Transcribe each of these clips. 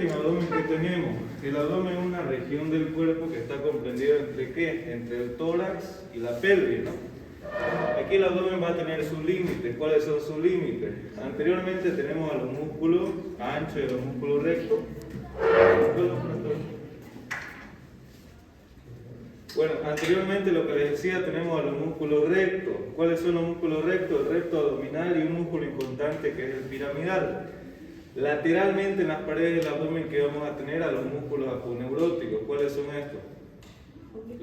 El abdomen que tenemos. El abdomen es una región del cuerpo que está comprendida entre ¿qué? Entre el tórax y la pelvis, ¿no? Aquí el abdomen va a tener sus límites. ¿Cuáles son sus límites? Anteriormente tenemos a los músculos anchos y a los músculos rectos. Bueno, anteriormente lo que les decía, tenemos a los músculos rectos. ¿Cuáles son los músculos rectos? El recto abdominal y un músculo importante que es el piramidal. Lateralmente en las paredes del abdomen que vamos a tener a los músculos aponeuróticos. ¿Cuáles son estos?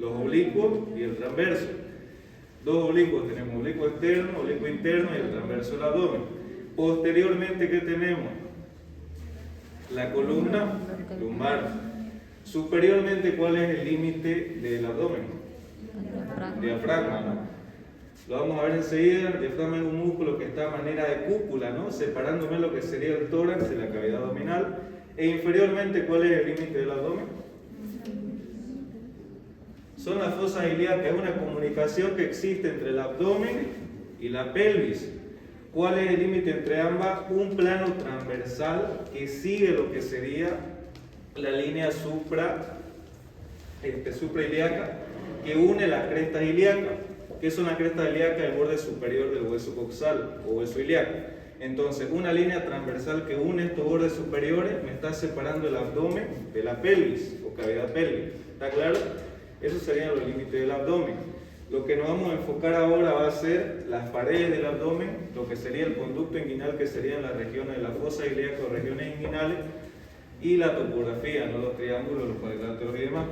Los oblicuos y el transverso. Dos oblicuos tenemos, oblicuo externo, oblicuo interno y el transverso del abdomen. Posteriormente, ¿qué tenemos? La columna lumbar. Superiormente, ¿cuál es el límite del abdomen? Diafragma, ¿no? Lo vamos a ver enseguida. El diafragma es un músculo que está a manera de cúpula, ¿no? Separándome lo que sería el tórax de la cavidad abdominal. E inferiormente, ¿cuál es el límite del abdomen? Son las fosas ilíacas, es una comunicación que existe entre el abdomen y la pelvis. ¿Cuál es el límite entre ambas? Un plano transversal que sigue lo que sería la línea suprailíaca que une las crestas ilíacas. ¿Qué son las crestas ilíacas? El borde superior del hueso coxal o hueso ilíaco. Entonces, una línea transversal que une estos bordes superiores me está separando el abdomen de la pelvis o cavidad pélvica. ¿Está claro? Esos serían los límites del abdomen. Lo que nos vamos a enfocar ahora va a ser las paredes del abdomen, lo que sería el conducto inguinal, que serían las regiones de la fosa ilíaca o regiones inguinales, y la topografía, no los triángulos, los cuadriláteros y demás.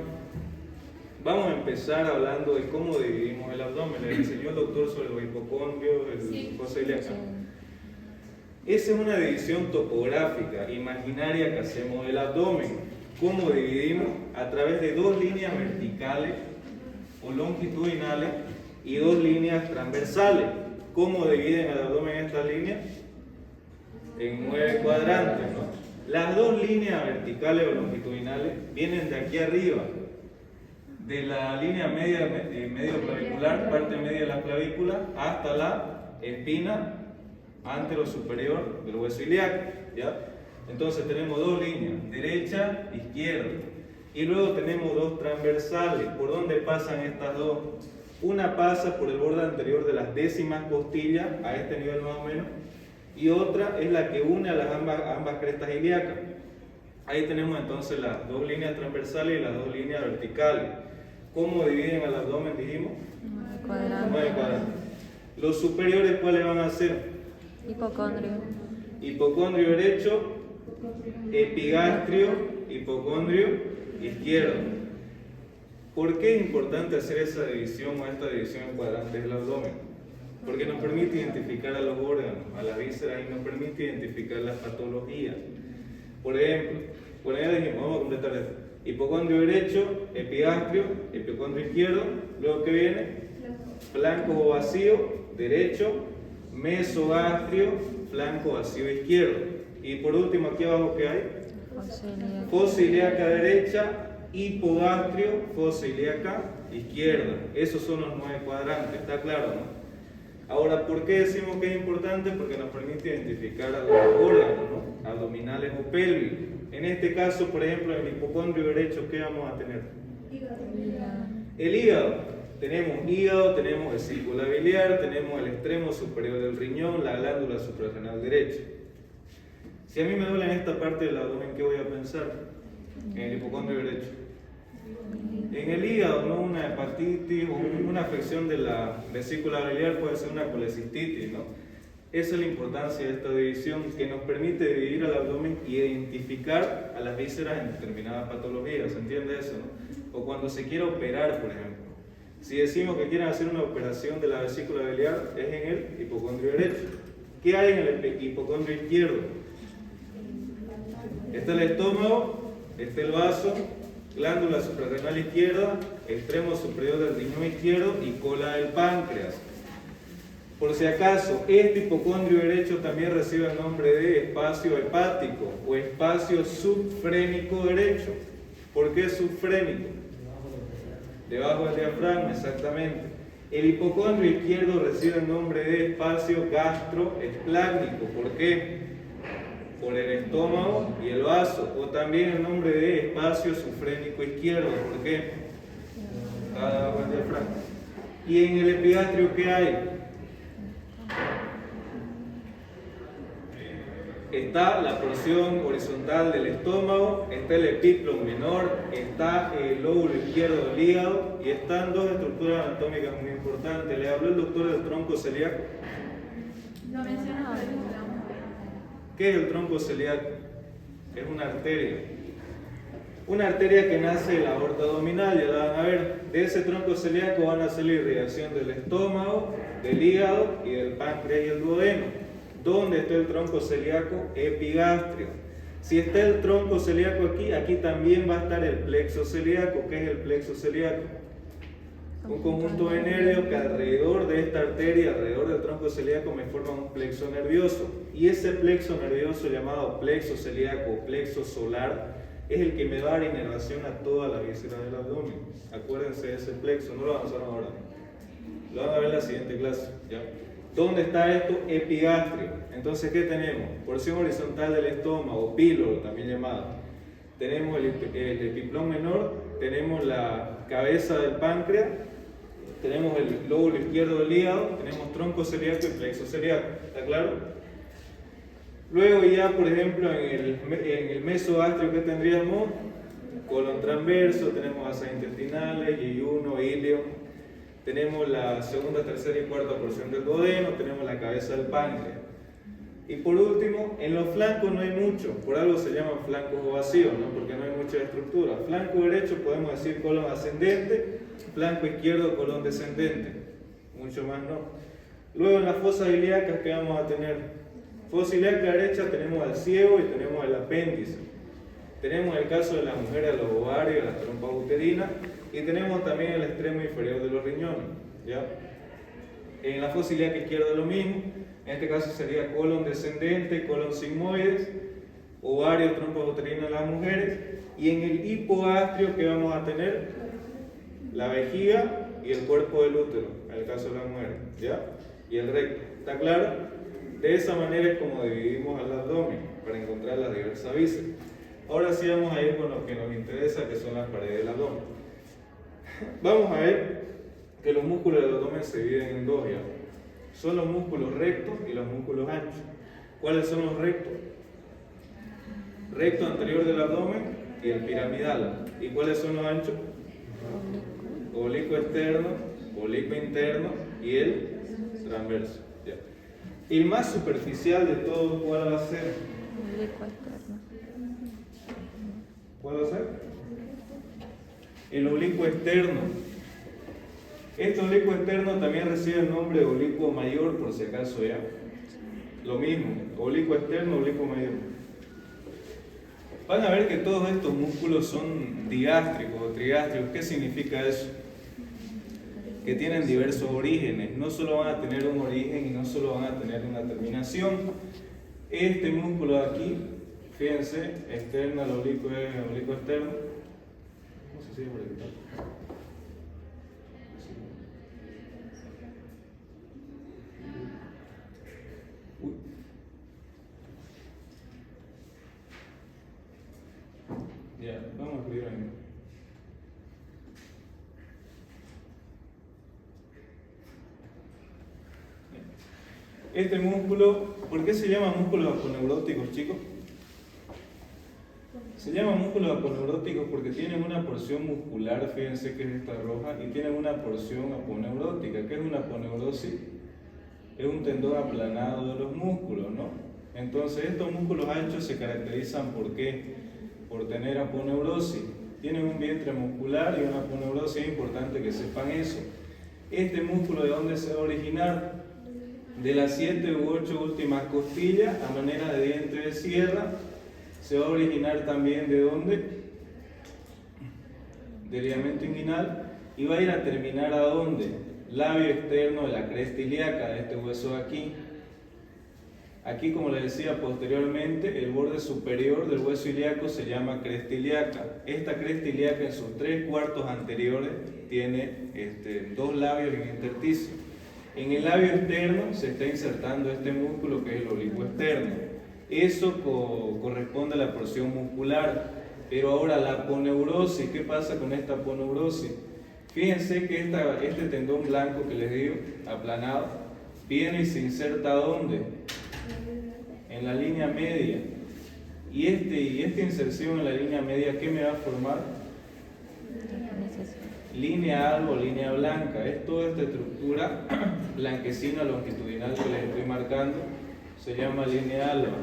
Vamos a empezar hablando de cómo dividimos el abdomen. Les enseñó el doctor sobre los hipocondrios, el fosa ilíaca. Esa es una división topográfica, imaginaria que hacemos del abdomen. ¿Cómo dividimos? A través de dos líneas verticales o longitudinales y dos líneas transversales. ¿Cómo dividen el abdomen estas líneas? En 9 cuadrantes, ¿no? Las dos líneas verticales o longitudinales vienen de aquí arriba, de la línea media, medio clavicular, parte media de la clavícula, hasta la espina antero-superior del hueso ilíaco, ¿ya? Entonces tenemos dos líneas, derecha, izquierda, y luego tenemos dos transversales. ¿Por dónde pasan estas dos? Una pasa por el borde anterior de las décimas costillas, a este nivel más o menos, y otra es la que une a las ambas crestas ilíacas. Ahí tenemos entonces las dos líneas transversales y las dos líneas verticales. ¿Cómo dividen el abdomen, dijimos? 9 cuadrantes. Los superiores, ¿cuáles van a ser? Hipocondrio. Hipocondrio derecho, epigastrio, hipocondrio izquierdo. ¿Por qué es importante hacer esa división o esta división en cuadrantes del abdomen? Porque nos permite identificar a los órganos, a las vísceras, y nos permite identificar las patologías. Por ejemplo, dijimos, vamos a completar esto: hipocondrio derecho, epigastrio, hipocondrio izquierdo. Luego, ¿qué viene? Flanco o vacío derecho, mesogastrio, flanco vacío izquierdo. Y por último, aquí abajo, ¿qué hay? Fosa ilíaca derecha, hipogastrio, fosa ilíaca izquierda. Esos son los 9 cuadrantes, ¿está claro, no? Ahora, ¿por qué decimos que es importante? Porque nos permite identificar a los órganos, ¿no? Abdominales o pélvicos. En este caso, por ejemplo, en el hipocondrio derecho, ¿qué vamos a tener? El hígado. Tenemos vesícula biliar, tenemos el extremo superior del riñón, la glándula suprarrenal derecha. Si a mí me duele en esta parte del abdomen, ¿qué voy a pensar? En el hipocondrio derecho. En el hígado, ¿no? Una hepatitis o una afección de la vesícula biliar puede ser una colecistitis, ¿no? Esa es la importancia de esta división, que nos permite dividir al abdomen y identificar a las vísceras en determinadas patologías. ¿Se entiende eso, no? O cuando se quiere operar, por ejemplo. Si decimos que quieren hacer una operación de la vesícula biliar, es en el hipocondrio derecho. ¿Qué hay en el hipocondrio izquierdo? Está el estómago, está el vaso, glándula suprarrenal izquierda, extremo superior del riñón izquierdo y cola del páncreas. Por si acaso, este hipocondrio derecho también recibe el nombre de espacio hepático o espacio subfrénico derecho. ¿Por qué subfrénico? Debajo del diafragma, exactamente. El hipocondrio izquierdo recibe el nombre de espacio gastroesplácnico. ¿Por qué? por el estómago y el vaso, o también el nombre de espacio sufrénico izquierdo. ¿Por qué? Abajo del diafragma. Y en el epigastrio, ¿qué hay? Está la porción horizontal del estómago, está el epíplon menor, está el lóbulo izquierdo del hígado y están dos estructuras anatómicas muy importantes. Le habló el doctor del tronco celíaco. Lo mencionaba. ¿Qué es el tronco celíaco? Es una arteria. Una arteria que nace de la aorta abdominal, ya la van a ver. De ese tronco celíaco van a hacer la irrigación del estómago, del hígado y del páncreas y el duodeno. ¿Dónde está el tronco celíaco? Epigastrio. Si está el tronco celíaco aquí, aquí también va a estar el plexo celíaco. ¿Qué es el plexo celíaco? Un conjunto de nervios que alrededor de esta arteria, alrededor del tronco celíaco, me forman un plexo nervioso. Y ese plexo nervioso llamado plexo celíaco o plexo solar es el que me va a dar inervación a toda la víscera del abdomen. Acuérdense de ese plexo, no lo vamos a ver ahora. Lo van a ver en la siguiente clase. ¿Ya? ¿Dónde está esto? Epigastrio. Entonces, ¿qué tenemos? Porción horizontal del estómago, píloro también llamado. Tenemos el epiplón menor, tenemos la cabeza del páncreas, tenemos el lóbulo izquierdo del hígado, tenemos tronco celíaco y plexo celíaco. ¿Está claro? Luego ya, por ejemplo, en el mesogastrio, ¿qué tendríamos? Colon transverso, tenemos asas intestinales, yeyuno, ilio. Tenemos la segunda, tercera y cuarta porción del duodeno, tenemos la cabeza del páncreas. Y por último, en los flancos no hay mucho, por algo se llaman flancos vacíos, ¿no? Porque no hay mucha estructura. Flanco derecho podemos decir colon ascendente, flanco izquierdo colon descendente, mucho más no. Luego en las fosas ilíacas, ¿qué vamos a tener? Fosa ilíaca derecha tenemos al ciego y tenemos el apéndice. Tenemos el caso de la mujer, de los ovarios, de las trompas uterinas, y tenemos también el extremo inferior de los riñones. ¿Ya? En la fosa ilíaca izquierda lo mismo, en este caso sería colon descendente, colon sigmoides, ovario, trompas uterinas de las mujeres, y en el hipogastrio, ¿qué vamos a tener? La vejiga y el cuerpo del útero, en el caso de las mujeres, ¿ya? Y el recto. ¿Está claro? De esa manera es como dividimos al abdomen, para encontrar las diversas vísceras. Ahora sí vamos a ir con lo que nos interesa, que son las paredes del abdomen. Vamos a ver que los músculos del abdomen se dividen en dos ya. Son los músculos rectos y los músculos anchos. ¿Cuáles son los rectos? Recto anterior del abdomen y el piramidal. ¿Y cuáles son los anchos? Oblicuo externo, oblicuo interno y el transverso. Ya. Y el más superficial de todos, ¿cuál va a ser? ¿Cuál va a ser? El oblicuo externo. Este oblicuo externo también recibe el nombre de oblicuo mayor, por si acaso ya. Lo mismo, oblicuo externo, oblicuo mayor. Van a ver que todos estos músculos son digástricos o trigástricos. ¿Qué significa eso? Que tienen diversos orígenes. No solo van a tener un origen y no solo van a tener una terminación. Este músculo de aquí, fíjense, externo al oblicuo externo. ¿Cómo se sigue por aquí? Ya, vamos a escribir ahí. Este músculo, ¿por qué se llama músculos aponeuróticos, chicos? Se llama músculos aponeuróticos porque tienen una porción muscular, fíjense que es esta roja, y tienen una porción aponeurótica. ¿Qué es una aponeurosis? Es un tendón aplanado de los músculos, ¿no? Entonces estos músculos anchos se caracterizan ¿por qué? Por tener aponeurosis. Tienen un vientre muscular y una aponeurosis, es importante que sepan eso. Este músculo, ¿de dónde se va a originar? De las 7 u 8 últimas costillas, a manera de diente de sierra. Se va a originar también ¿de dónde? Del ligamento inguinal, y va a ir a terminar ¿a dónde? Labio externo de la cresta ilíaca, de este hueso de aquí. Aquí, como les decía posteriormente, el borde superior del hueso ilíaco se llama cresta ilíaca. Esta cresta ilíaca en sus 3/4 anteriores tiene dos labios en intersticio. En el labio externo se está insertando este músculo que es el oblicuo externo. Eso corresponde a la porción muscular. Pero ahora la aponeurosis, ¿qué pasa con esta aponeurosis? Fíjense que este tendón blanco que les digo, aplanado, viene y se inserta ¿dónde? En la línea media. Y esta inserción en la línea media, ¿qué me va a formar? Línea alba o línea blanca. Es toda esta estructura blanquecina longitudinal que les estoy marcando, se llama línea alba.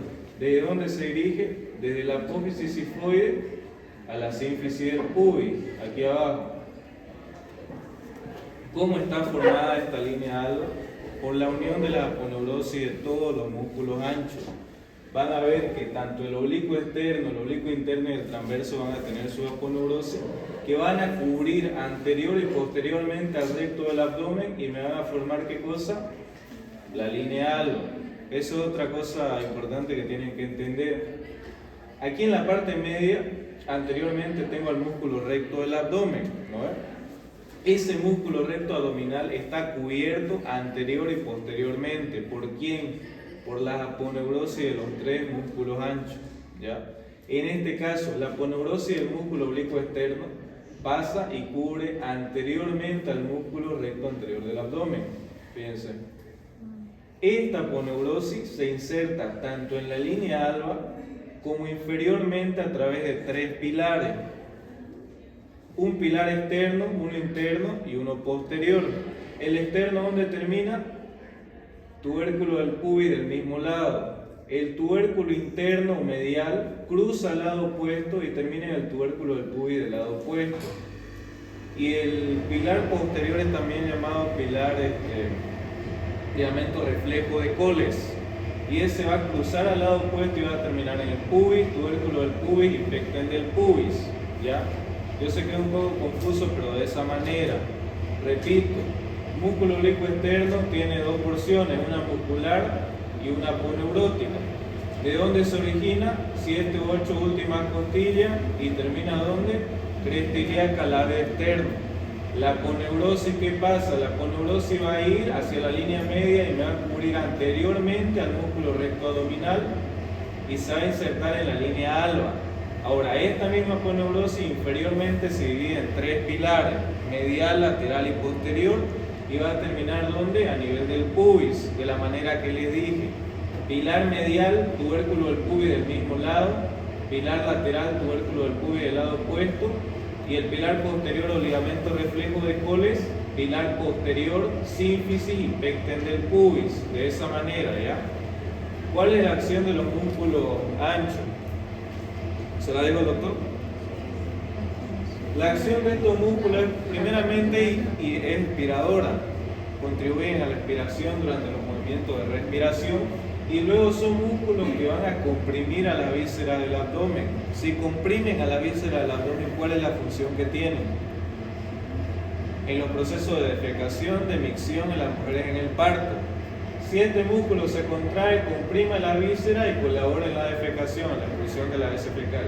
¿Desde dónde se dirige? Desde la apófisis sifoide a la sínfisis del pubis, aquí abajo. ¿Cómo está formada esta línea alba? Por la unión de la aponeurosis de todos los músculos anchos. Van a ver que tanto el oblicuo externo, el oblicuo interno y el transverso van a tener su aponeurosis, que van a cubrir anterior y posteriormente al recto del abdomen y me van a formar ¿qué cosa? La línea alba. Eso es otra cosa importante que tienen que entender. Aquí en la parte media, anteriormente tengo el músculo recto del abdomen, ¿no? Ese músculo recto abdominal está cubierto anterior y posteriormente. ¿Por quién? Por la aponeurosis de los tres músculos anchos, ¿ya? En este caso, la aponeurosis del músculo oblicuo externo pasa y cubre anteriormente al músculo recto anterior del abdomen. Fíjense. Esta aponeurosis se inserta tanto en la línea alba como inferiormente a través de tres pilares. Un pilar externo, uno interno y uno posterior. El externo, ¿dónde termina? Tubérculo del pubis del mismo lado. El tubérculo interno o medial cruza al lado opuesto y termina en el tubérculo del pubis del lado opuesto. Y el pilar posterior es también llamado pilar ligamento reflejo de Coles. Y ese va a cruzar al lado opuesto y va a terminar en el pubis, tubérculo del pubis y pecten del pubis, ¿ya? Yo sé que es un poco confuso, pero de esa manera. Repito, el músculo oblicuo externo tiene dos porciones, una muscular y una aponeurótica. ¿De dónde se origina? 7 u 8 últimas costillas y termina ¿dónde? Cresta ilíaca, labio externo. La aponeurosis, ¿qué pasa? La aponeurosis va a ir hacia la línea media y me va a cubrir anteriormente al músculo recto abdominal y se va a insertar en la línea alba. Ahora, esta misma aponeurosis inferiormente se divide en tres pilares, medial, lateral y posterior, y va a terminar ¿dónde? A nivel del pubis, de la manera que les dije. Pilar medial, tubérculo del pubis del mismo lado, pilar lateral, tubérculo del pubis del lado opuesto, y el pilar posterior o ligamento reflejo de Coles, pilar posterior, sínfisis y pecten del pubis, de esa manera, ¿ya? ¿Cuál es la acción de los músculos anchos? ¿Se la digo al doctor? La acción de estos músculos primeramente es inspiradora, contribuyen a la respiración durante los movimientos de respiración y luego son músculos que van a comprimir a la víscera del abdomen. Si comprimen a la víscera del abdomen, ¿cuál es la función que tienen? En los procesos de defecación, de micción en las mujeres en el parto. Si este músculo se contrae, comprime la víscera y colabora en la defecación, en la expulsión de la heces fecal.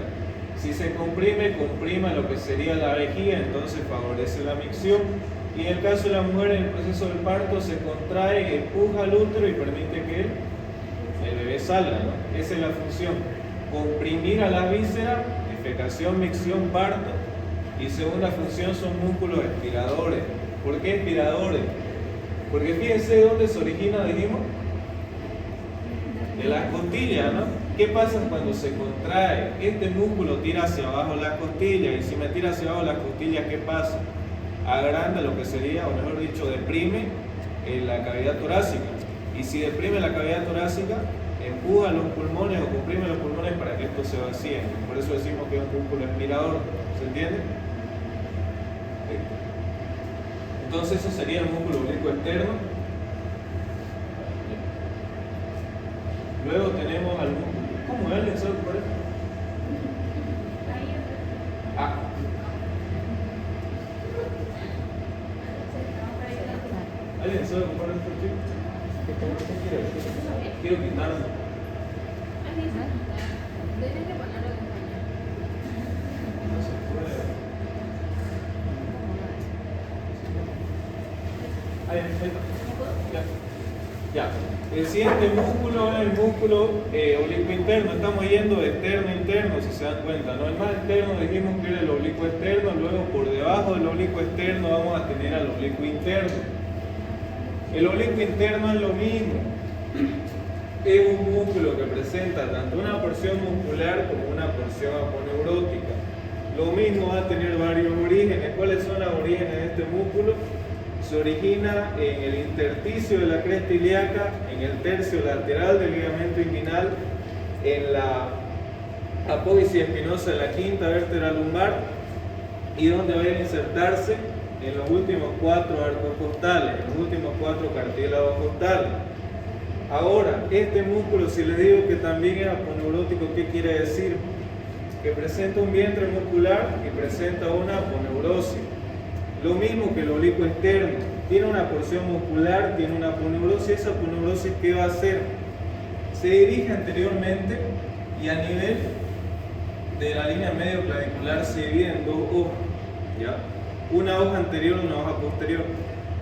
Si se comprime, comprima lo que sería la vejiga, entonces favorece la micción. Y en el caso de la mujer, en el proceso del parto, se contrae, empuja al útero y permite que el bebé salga, ¿no? Esa es la función. Comprimir a la víscera, defecación, micción, parto. Y segunda función son músculos espiradores. ¿Por qué espiradores? Porque fíjense dónde se origina, dijimos, de las costillas, ¿no? ¿Qué pasa cuando se contrae? Este músculo tira hacia abajo las costillas, y si me tira hacia abajo las costillas, ¿qué pasa? Agranda lo que sería, o mejor dicho, deprime la cavidad torácica. Y si deprime la cavidad torácica, empuja los pulmones o comprime los pulmones para que esto se vacíe. Por eso decimos que es un músculo aspirador. ¿Se entiende? Entonces eso sería el músculo oblicuo externo. Luego tenemos al músculo. ¿Cómo es el sol por eso? Ah. ¿Alguien sabe ocupar esto, chicos? Quiero quitarlo. No se puede. Ahí está. Ya. El siguiente músculo es el músculo oblicuo interno. Estamos yendo de externo a interno, si se dan cuenta, ¿no? El más externo dijimos que era el oblicuo externo, luego por debajo del oblicuo externo vamos a tener al oblicuo interno. El oblicuo interno es lo mismo. Es un músculo que presenta tanto una porción muscular como una porción aponeurótica. Lo mismo va a tener varios orígenes. ¿Cuáles son los orígenes de este músculo? Se origina en el intersticio de la cresta ilíaca, en el tercio lateral del ligamento inguinal, en la apófisis espinosa de la quinta vértebra lumbar y donde va a insertarse en los últimos 4 arcos costales, en los últimos 4 cartílagos costales. Ahora, este músculo, si les digo que también es aponeurótico, ¿qué quiere decir? Que presenta un vientre muscular y presenta una aponeurosis. Lo mismo que el oblicuo externo, tiene una porción muscular, tiene una aponeurosis. Esa aponeurosis, ¿qué va a hacer? Se dirige anteriormente y a nivel de la línea medio clavicular se divide en 2 hojas, ¿ya? Una hoja anterior y una hoja posterior.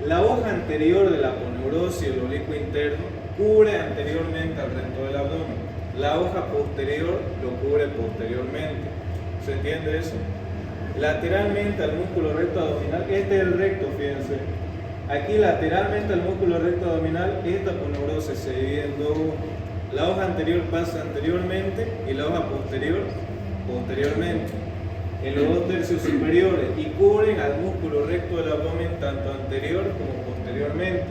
La hoja anterior de la aponeurosis, el oblicuo interno, cubre anteriormente al recto del abdomen. La hoja posterior lo cubre posteriormente. ¿Se entiende eso? Lateralmente al músculo recto abdominal, este es el recto, fíjense. Aquí lateralmente al músculo recto abdominal, esta aponeurosis se divide en 2 hojas. La hoja anterior pasa anteriormente y la hoja posterior posteriormente. En los 2 tercios superiores y cubren al músculo recto del abdomen tanto anterior como posteriormente.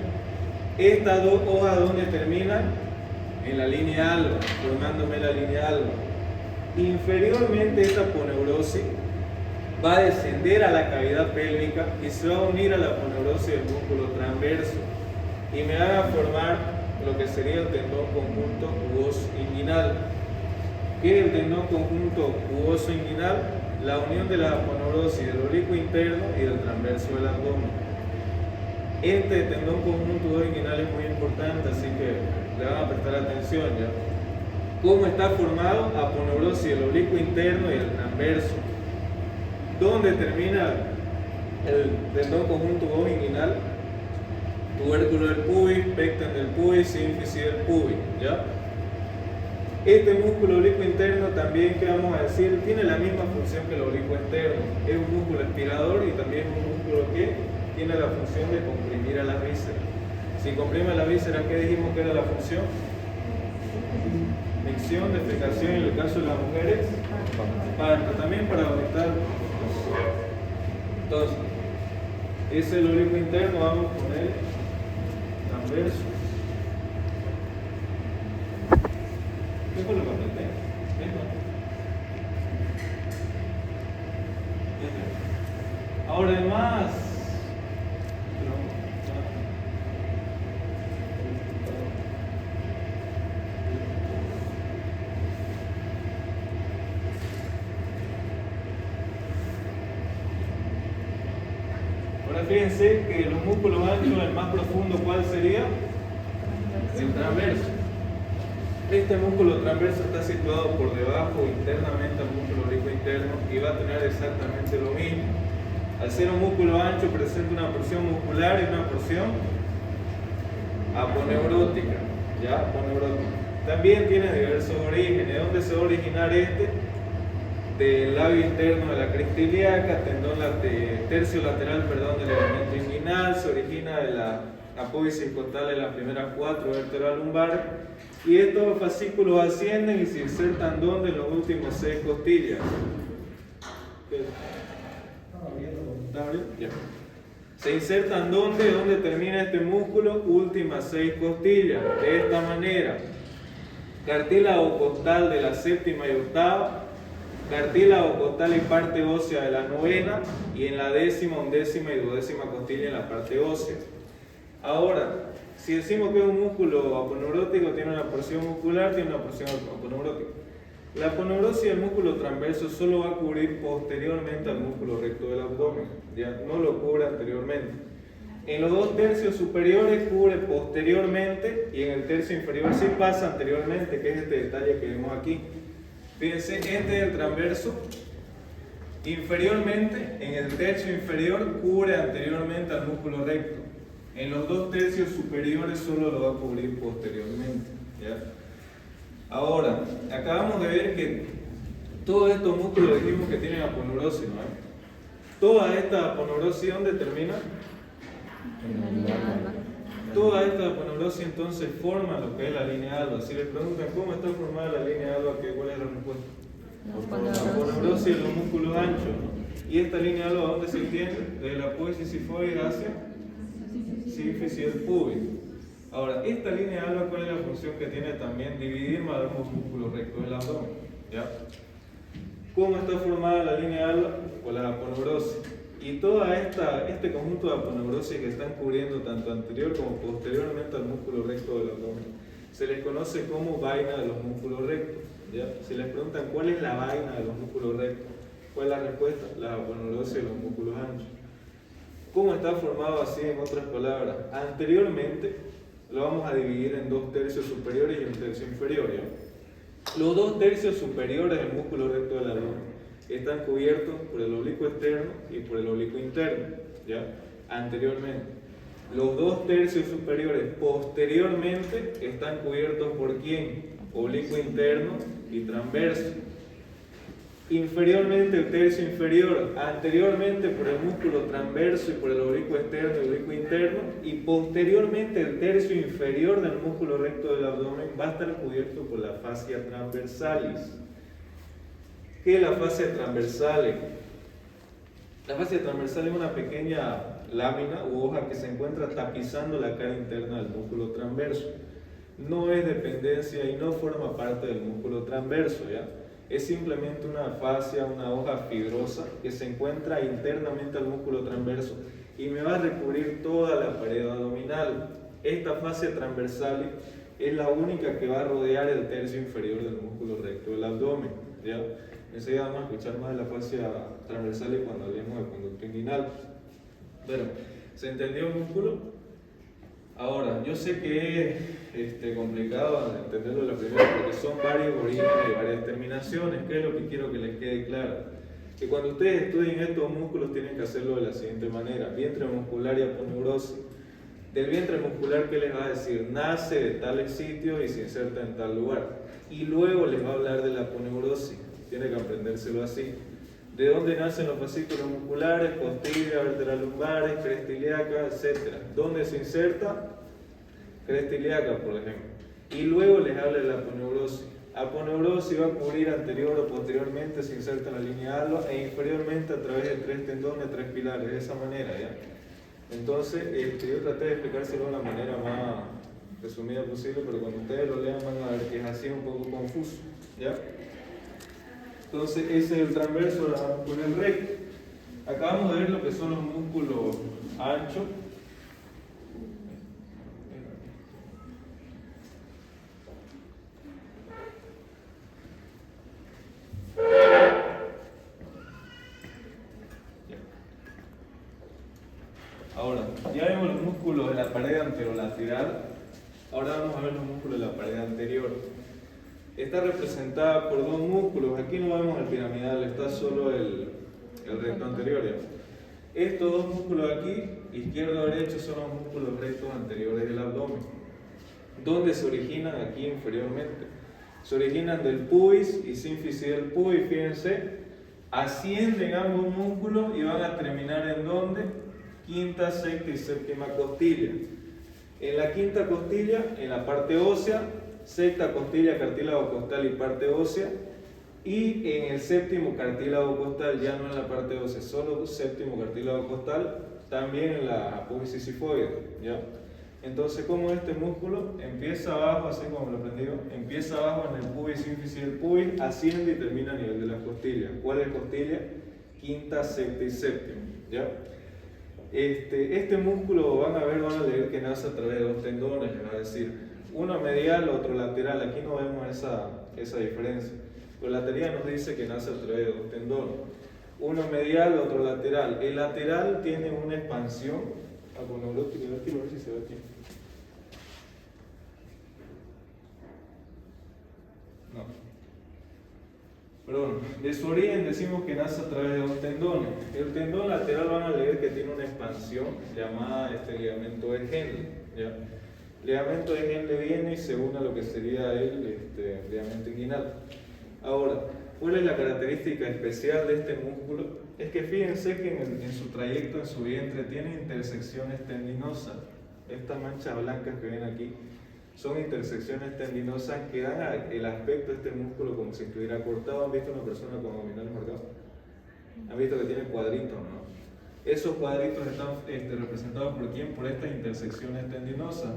Estas 2 hojas, ¿dónde terminan? En la línea alba, formándome la línea alba. Inferiormente esta aponeurosis va a descender a la cavidad pélvica y se va a unir a la aponeurosis del músculo transverso y me van a formar lo que sería el tendón conjunto cuboso inguinal. ¿Qué es el tendón conjunto cuboso inguinal? La unión de la aponeurosis del oblicuo interno y del transverso del abdomen. Este tendón conjunto inguinal es muy importante, así que le van a prestar atención ya. ¿Cómo está formado? Aponeurosis del oblicuo interno y el transverso. ¿Dónde termina el tendón conjunto inguinal? Tubérculo del pubis, pecten del pubis, sínfisis del pubis, ¿ya? Este músculo oblicuo interno también, ¿qué vamos a decir? Tiene la misma función que el oblicuo externo. Es un músculo espirador y también es un músculo que tiene la función de comprimir a las vísceras. Si comprime la víscera, ¿qué dijimos que era la función? Micción, defecación, en el caso de las mujeres, parto, también para aumentar. Entonces, ese es el oblicuo interno, vamos a poner transverso. ¿Qué fue lo que apreté? Ahora además, ahora fíjense que los músculos anchos, el más profundo, ¿cuál sería? El transverso. Este músculo transverso está situado por debajo internamente al músculo oblicuo interno y va a tener exactamente lo mismo. Al ser un músculo ancho presenta una porción muscular y una porción aponeurótica, ¿ya? Aponeurótica. También tiene diversos orígenes. ¿De dónde se va a originar este? Del labio interno de la cresta ilíaca, tercio lateral, del ligamento inguinal, se origina de la apófisis costal de las primeras 4 vértebras lumbares y estos fascículos ascienden y se insertan donde en los últimos 6 costillas. Se insertan donde termina este músculo, últimas 6 costillas, de esta manera: cartílago costal de la séptima y octava, cartílago costal y parte ósea de la novena, y en la décima, undécima y duodécima costilla en la parte ósea. Ahora, si decimos que es un músculo aponeurótico, tiene una porción muscular, tiene una porción aponeurótica. La aponeurosis del músculo transverso solo va a cubrir posteriormente al músculo recto del abdomen, ya no lo cubre anteriormente. En los 2 tercios superiores cubre posteriormente y en el tercio inferior sí pasa anteriormente, que es este detalle que vemos aquí. Fíjense, este es el transverso. Inferiormente, en el tercio inferior, cubre anteriormente al músculo recto. En los 2/3 superiores solo lo va a cubrir posteriormente, ¿ya? Ahora, acabamos de ver que todos estos músculos dijimos que tienen aponeurosis, ¿no? Toda esta aponeurosis, ¿dónde termina? Toda esta aponeurosis entonces forma lo que es la línea alba. Si les preguntan cómo está formada la línea alba, ¿cuál es la respuesta? La aponeurosis de los músculos anchos, ¿no? Y esta línea alba, ¿dónde se extiende? Desde la apófisis sifoide hacia sínfisis del pubis. Ahora, esta línea alba, ¿cuál es la función que tiene también? Dividir más los músculos rectos del abdomen, ¿ya? ¿Cómo está formada la línea alba? Con la aponeurosis. Y toda este conjunto de aponeurosis que están cubriendo tanto anterior como posteriormente al músculo recto del abdomen, se les conoce como vaina de los músculos rectos, ¿ya? Si les preguntan cuál es la vaina de los músculos rectos, ¿cuál es la respuesta? La aponeurosis de los músculos anchos. ¿Cómo está formado así en otras palabras? Anteriormente lo vamos a dividir en 2/3 superiores y 1/3 inferior, ¿ya? Los 2/3 superiores del músculo recto del abdomen están cubiertos por el oblicuo externo y por el oblicuo interno, ¿ya? Anteriormente. Los 2/3 superiores posteriormente están cubiertos por ¿quién? Oblicuo interno y transverso. Inferiormente el tercio inferior, anteriormente por el músculo transverso y por el oblicuo externo y oblicuo interno, y posteriormente el tercio inferior del músculo recto del abdomen va a estar cubierto por la fascia transversalis. ¿Qué es la fascia transversalis? La fascia transversal es una pequeña lámina u hoja que se encuentra tapizando la cara interna del músculo transverso. No es dependencia y no forma parte del músculo transverso, ¿ya? Es simplemente una fascia, una hoja fibrosa que se encuentra internamente al músculo transverso y me va a recubrir toda la pared abdominal. Esta fascia transversal es la única que va a rodear el tercio inferior del músculo recto del abdomen, ¿ya? Enseguida vamos a escuchar más de la fascia transversal cuando hablemos de conducto inguinal. Pero, ¿se entendió el músculo? Ahora, yo sé que es complicado entenderlo de la primera porque son varios orígenes y varias terminaciones. ¿Qué es lo que quiero que les quede claro? Que cuando ustedes estudien estos músculos tienen que hacerlo de la siguiente manera: vientre muscular y aponeurosis. Del vientre muscular, ¿qué les va a decir? Nace de tales sitios y se inserta en tal lugar. Y luego les va a hablar de la aponeurosis. Tiene que aprendérselo así. ¿De dónde nacen los fascículos musculares? Costilla, vértebras lumbares, cresta ilíaca, etc. ¿Dónde se inserta? Cresta ilíaca, por ejemplo. Y luego les habla de la aponeurosis. Aponeurosis va a cubrir anterior o posteriormente, se inserta en la línea alba, e inferiormente a través de 3 tendones, 3 pilares, de esa manera, ¿ya? Entonces, yo traté de explicárselo de la manera más resumida posible, pero cuando ustedes lo lean van a ver que es así un poco confuso, ¿ya? Entonces, ese es el transverso con el recto. Acabamos de ver lo que son los músculos anchos. Ahora, ya vemos los músculos de la pared anterolateral. Ahora vamos a ver los músculos de la pared anterior. Está representada por dos músculos. Aquí no vemos el piramidal, está solo el recto anterior, ¿ya? Estos dos músculos aquí, izquierdo y derecho, son los músculos rectos anteriores del abdomen. ¿Dónde se originan? Aquí inferiormente. Se originan del pubis y sínfisis del pubis, fíjense. Ascienden ambos músculos y van a terminar ¿en dónde? Quinta, sexta y séptima costilla. En la quinta costilla, en la parte ósea, sexta costilla, cartílago costal y parte ósea, y en el séptimo cartílago costal, ya no en la parte ósea, solo séptimo cartílago costal, también en la apófisis sifoide, ¿ya? Entonces, como este músculo empieza abajo, así como lo aprendí yo, empieza abajo en el pubis, sínfisis del pubis, asciende y termina a nivel de las costillas. ¿Cuál es costilla? Quinta, sexta y séptima, ¿ya? Este músculo van a leer que nace a través de dos tendones, les va a decir, uno medial, otro lateral. Aquí no vemos esa diferencia. El lateral nos dice que nace a través de dos tendones, uno medial, otro lateral. El lateral tiene una expansión aponeurótica, a ver si se ve aquí. No. Perdón, de su origen decimos que nace a través de dos tendones. El tendón lateral van a leer que tiene una expansión llamada ligamento de Henle. ¿Ya? Ligamento de Henle viene y se une a lo que sería el ligamento inguinal. Ahora, ¿cuál es la característica especial de este músculo? Es que fíjense que en su trayecto, en su vientre, tiene intersecciones tendinosas. Estas manchas blancas que ven aquí son intersecciones tendinosas que dan el aspecto de este músculo como si estuviera cortado. ¿Han visto una persona con abdominales marcados? ¿Han visto que tiene cuadritos, no? Esos cuadritos están representados por quién? Por estas intersecciones tendinosas.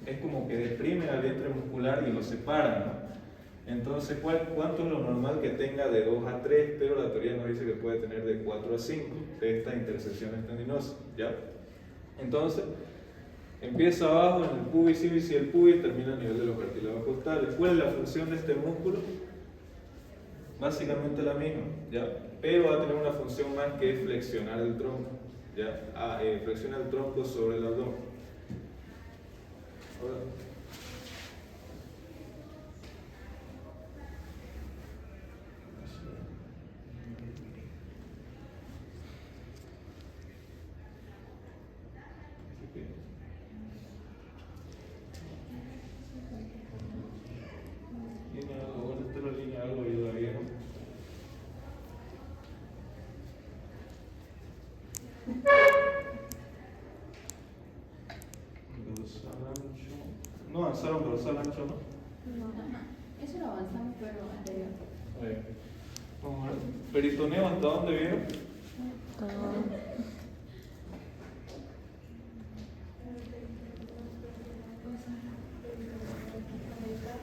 Es como que deprimen al vientre muscular y lo separan, ¿no? Entonces, ¿cuánto es lo normal que tenga de 2 a 3? Pero la teoría nos dice que puede tener de 4 a 5 de estas intersecciones tendinosas, ¿ya? Entonces, empieza abajo en el pubis, ibis y el pubis, termina a nivel de los cartílagos costales. ¿Cuál es la función de este músculo? Básicamente la misma, ¿ya? Pero va a tener una función más que es flexionar el tronco, ¿ya? Flexiona el tronco sobre el abdomen. Ahora, no avanzaron dorsal ancho, ¿no? Eso lo avanzamos, pero anterior. A ver, vamos a ver. Peritoneo, ¿hasta dónde vieron?